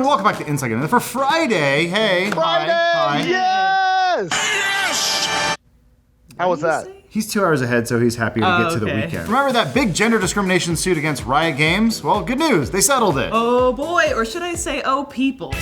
everyone, welcome back to Insight. And for Friday, hey. Friday! Hi. Yes! Yes! How was that? He's 2 hours ahead, so he's happy to get to the weekend. Remember that big gender discrimination suit against Riot Games? Well, good news, they settled it. Oh boy, or should I say, oh people.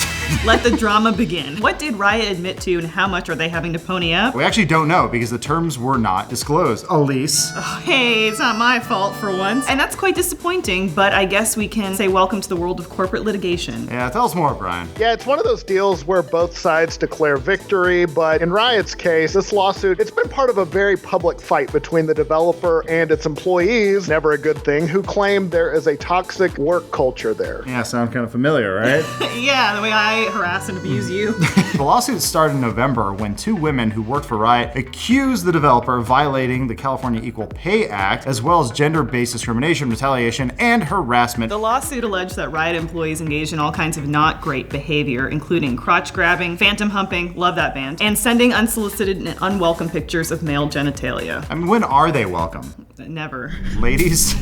Let the drama begin. What did Riot admit to and how much are they having to pony up? We actually don't know because the terms were not disclosed. Elise. Oh, hey, it's not my fault for once. And that's quite disappointing, but I guess we can say welcome to the world of corporate litigation. Yeah, tell us more, Brian. Yeah, it's one of those deals where both sides declare victory, but in Riot's case, this lawsuit, it's been part of a very public fight between the developer and its employees, never a good thing, who claim there is a toxic work culture there. Yeah, sounds kind of familiar, right? Yeah, the way I harass and abuse you. The lawsuit started in November when 2 women who worked for Riot accused the developer of violating the California Equal Pay Act, as well as gender-based discrimination, retaliation, and harassment. The lawsuit alleged that Riot employees engaged in all kinds of not great behavior, including crotch grabbing, phantom humping, love that band, and sending unsolicited and unwelcome pictures of male genitalia. I mean, when are they welcome? Never. Ladies?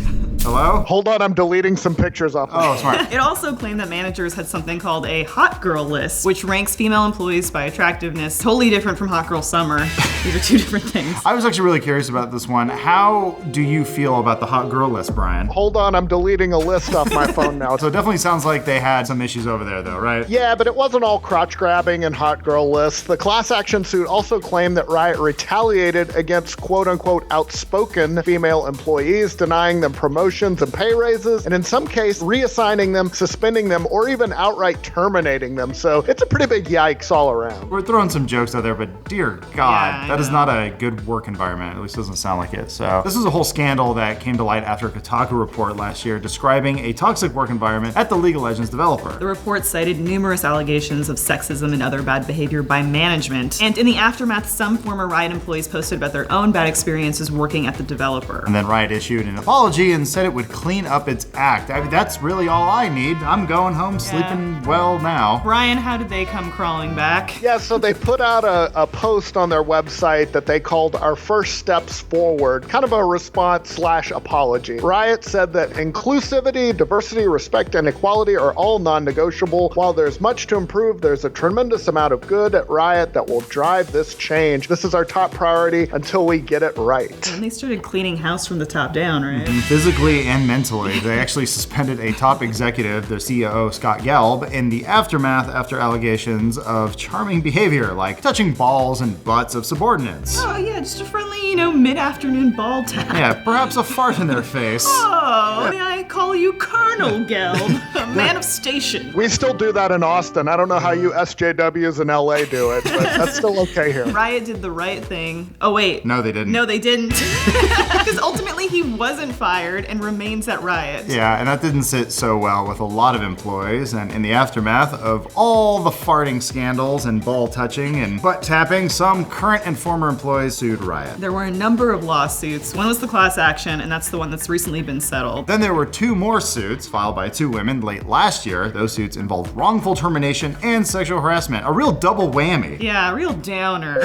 Hello? Hold on, I'm deleting some pictures off. Oh, smart. It also claimed that managers had something called a hot girl list, which ranks female employees by attractiveness, totally different from hot girl summer. These are 2 different things. I was actually really curious about this one. How do you feel about the hot girl list, Brian? Hold on, I'm deleting a list off my phone now. So it definitely sounds like they had some issues over there, though, right? Yeah, but it wasn't all crotch grabbing and hot girl lists. The class action suit also claimed that Riot retaliated against quote unquote outspoken female employees, denying them promotions and pay raises, and in some case, reassigning them, suspending them, or even outright terminating them. So it's a pretty big yikes all around. We're throwing some jokes out there, but dear God, Yeah, that is not a good work environment. At least doesn't sound like it. So this was a whole scandal that came to light after a Kotaku report last year describing a toxic work environment at the League of Legends developer. The report cited numerous allegations of sexism and other bad behavior by management, and in the aftermath, some former Riot employees posted about their own bad experiences working at the developer. And then Riot issued an apology and said it would clean up its act. I mean, that's really all I need. I'm going home sleeping well now. Brian, how did they come crawling back? Yeah, so they put out a post on their website that they called Our First Steps Forward, kind of a response/apology. Riot said that inclusivity, diversity, respect, and equality are all non-negotiable. While there's much to improve, there's a tremendous amount of good at Riot that will drive this change. This is our top priority until we get it right. And they started cleaning house from the top down, right? Physically and mentally, they actually suspended a top executive, their CEO, Scott Gelb, in the aftermath after allegations of charming behavior, like touching balls and butts of subordinates. Oh yeah, just a friendly, mid-afternoon ball tap. Yeah, perhaps a fart in their face. Oh, may I call you Colonel Gelb, a man of station. We still do that in Austin. I don't know how you SJWs in LA do it, but that's still okay here. Riot did the right thing. Oh wait. No, they didn't. No, they didn't. Because ultimately he wasn't fired and remains at Riot. Yeah, and that didn't sit so well with a lot of employees, and in the aftermath of all the farting scandals and ball touching and butt tapping, some current and former employees sued Riot. There were a number of lawsuits. One was the class action, and that's the one that's recently been settled. Then there were 2 more suits filed by 2 women late last year. Those suits involved wrongful termination and sexual harassment. A real double whammy. Yeah, real downer.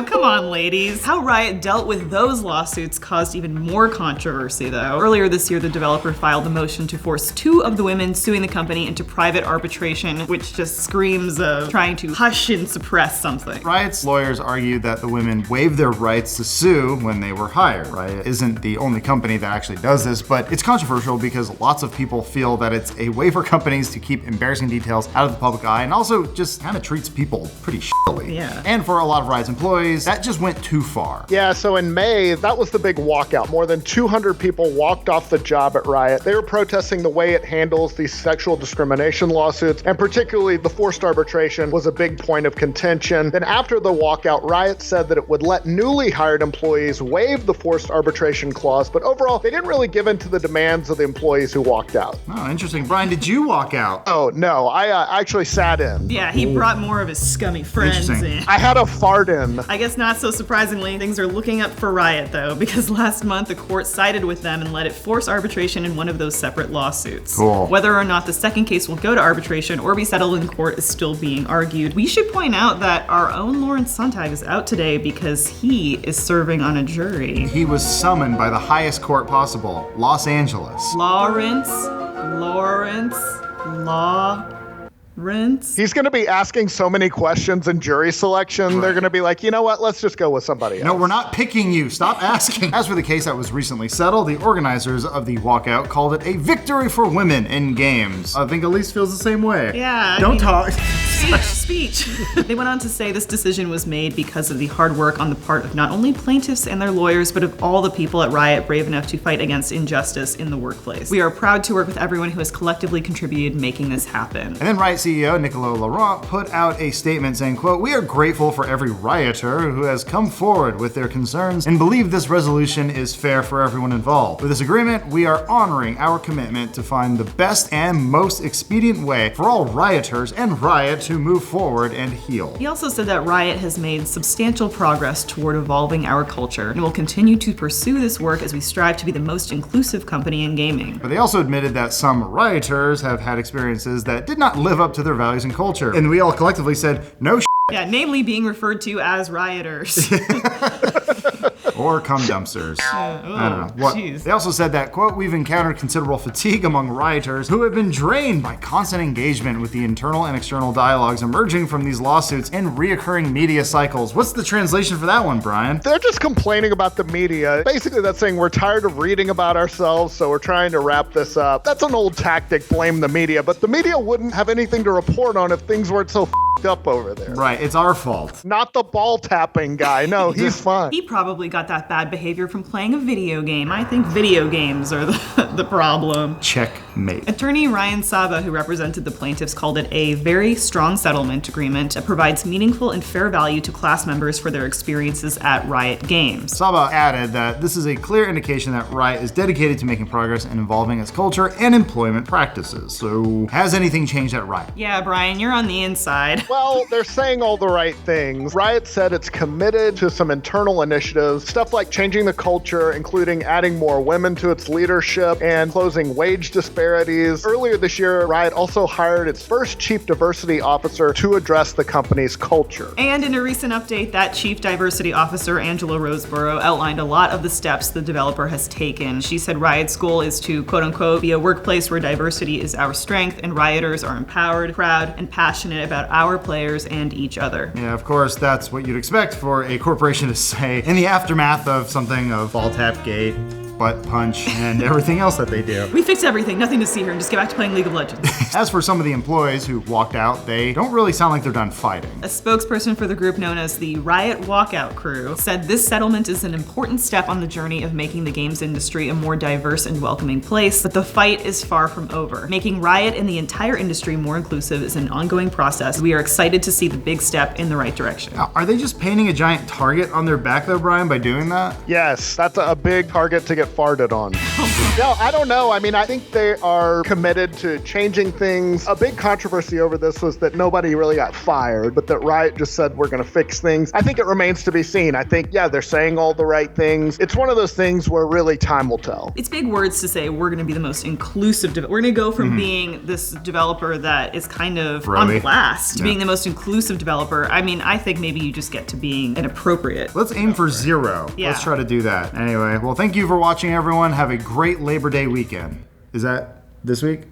Come on, ladies. How Riot dealt with those lawsuits caused even more controversy, though. Earlier this year, the developer filed a motion to force 2 of the women suing the company into private arbitration, which just screams of trying to hush and suppress something. Riot's lawyers argued that the women waived their rights to sue when they were hired. Riot isn't the only company that actually does this, but it's controversial because lots of people feel that it's a way for companies to keep embarrassing details out of the public eye and also just kind of treats people pretty shittily. Yeah. And for a lot of Riot's employees, that just went too far. Yeah, so in May, that was the big walkout. More than 200 people walked off the job at Riot. They were protesting the way it handles these sexual discrimination lawsuits, and particularly the forced arbitration was a big point of contention. Then after the walkout, Riot said that it would let newly hired employees waive the forced arbitration clause, but overall, they didn't really give in to the demands of the employees who walked out. Oh, interesting. Brian, did you walk out? Oh, no, I actually sat in. Yeah, he brought more of his scummy friends Interesting. in. I had a fart in. I guess not so surprisingly, things are looking up for Riot, though, because last month the court sided with them and let it force arbitration in one of those separate lawsuits. Cool. Whether or not the second case will go to arbitration or be settled in court is still being argued. We should point out that our own Lawrence Sonntag is out today because he is serving on a jury. He was summoned by the highest court possible, Los Angeles. Lawrence, Law. Rinse. He's going to be asking so many questions in jury selection. They're going to be like, you know what? Let's just go with somebody else. No, we're not picking you. Stop asking. As for the case that was recently settled, the organizers of the walkout called it a victory for women in games. I think Elise feels the same way. Yeah. Don't talk. Speech. They went on to say this decision was made because of the hard work on the part of not only plaintiffs and their lawyers, but of all the people at Riot brave enough to fight against injustice in the workplace. We are proud to work with everyone who has collectively contributed making this happen. And then Riot CEO Nicolas Laurent put out a statement saying, quote, "We are grateful for every rioter who has come forward with their concerns and believe this resolution is fair for everyone involved. With this agreement, we are honoring our commitment to find the best and most expedient way for all rioters and Riot to move forward and heal." He also said that Riot has made substantial progress toward evolving our culture and will continue to pursue this work as we strive to be the most inclusive company in gaming. But they also admitted that some rioters have had experiences that did not live up to their values and culture. And we all collectively said, no Yeah, namely being referred to as rioters. or cum dumpsters. I don't know. Geez. They also said that, quote, "We've encountered considerable fatigue among rioters who have been drained by constant engagement with the internal and external dialogues emerging from these lawsuits and reoccurring media cycles." What's the translation for that one, Brian? They're just complaining about the media. Basically, that's saying we're tired of reading about ourselves, so we're trying to wrap this up. That's an old tactic, blame the media, but the media wouldn't have anything to report on if things weren't so f***ed up over there. Right, it's our fault. Not the ball tapping guy. No, he's fine. He probably got that bad behavior from playing a video game. I think video games are the problem. Checkmate. Attorney Ryan Saba, who represented the plaintiffs, called it a very strong settlement agreement that provides meaningful and fair value to class members for their experiences at Riot Games. Saba added that this is a clear indication that Riot is dedicated to making progress and involving its culture and employment practices. So, has anything changed at Riot? Yeah, Brian, you're on the inside. Well, they're saying all the right things. Riot said it's committed to some internal initiatives, stuff like changing the culture, including adding more women to its leadership and closing wage disparities. Earlier this year, Riot also hired its first chief diversity officer to address the company's culture. And in a recent update, that chief diversity officer, Angela Roseborough, outlined a lot of the steps the developer has taken. She said Riot's goal is to, quote unquote, be a workplace where diversity is our strength and rioters are empowered, proud, and passionate about our players and each other. Yeah, of course, that's what you'd expect for a corporation to say in the aftermath of something of ball tap gate, butt punch, and everything else that they do. We fixed everything, nothing to see here, and just get back to playing League of Legends. As for some of the employees who walked out, they don't really sound like they're done fighting. A spokesperson for the group known as the Riot Walkout Crew said this settlement is an important step on the journey of making the games industry a more diverse and welcoming place, but the fight is far from over. Making Riot and the entire industry more inclusive is an ongoing process. We are excited to see the big step in the right direction. Now, are they just painting a giant target on their back though, Brian, by doing that? Yes, that's a big target to get farted on. No, I don't know. I mean, I think they are committed to changing things. A big controversy over this was that nobody really got fired, but that Riot just said we're going to fix things. I think it remains to be seen. I think, yeah, they're saying all the right things. It's one of those things where really time will tell. It's big words to say we're going to be the most inclusive. We're going to go from being this developer that is kind of Really? on blast to being the most inclusive developer. I mean, I think maybe you just get to being an appropriate. Let's aim for 0. Yeah. Let's try to do that. Anyway, well, thank you for watching, everyone. Have a great Labor Day weekend. Is that this week?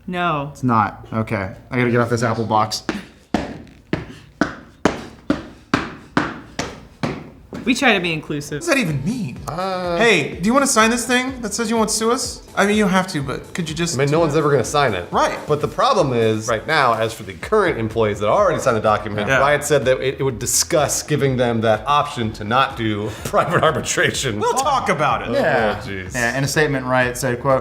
No. It's not. Okay. I gotta get off this Apple box. We try to be inclusive. What does that even mean? Hey, do you want to sign this thing that says you won't sue us? I mean, you don't have to, but could you just... I mean, no one's ever going to sign it. Right. But the problem is, right now, as for the current employees that already signed the document, Yeah. Riot said that it would discuss giving them that option to not do private arbitration. We'll talk about it. Yeah. Oh, jeez. Yeah, in a statement, Riot said, quote,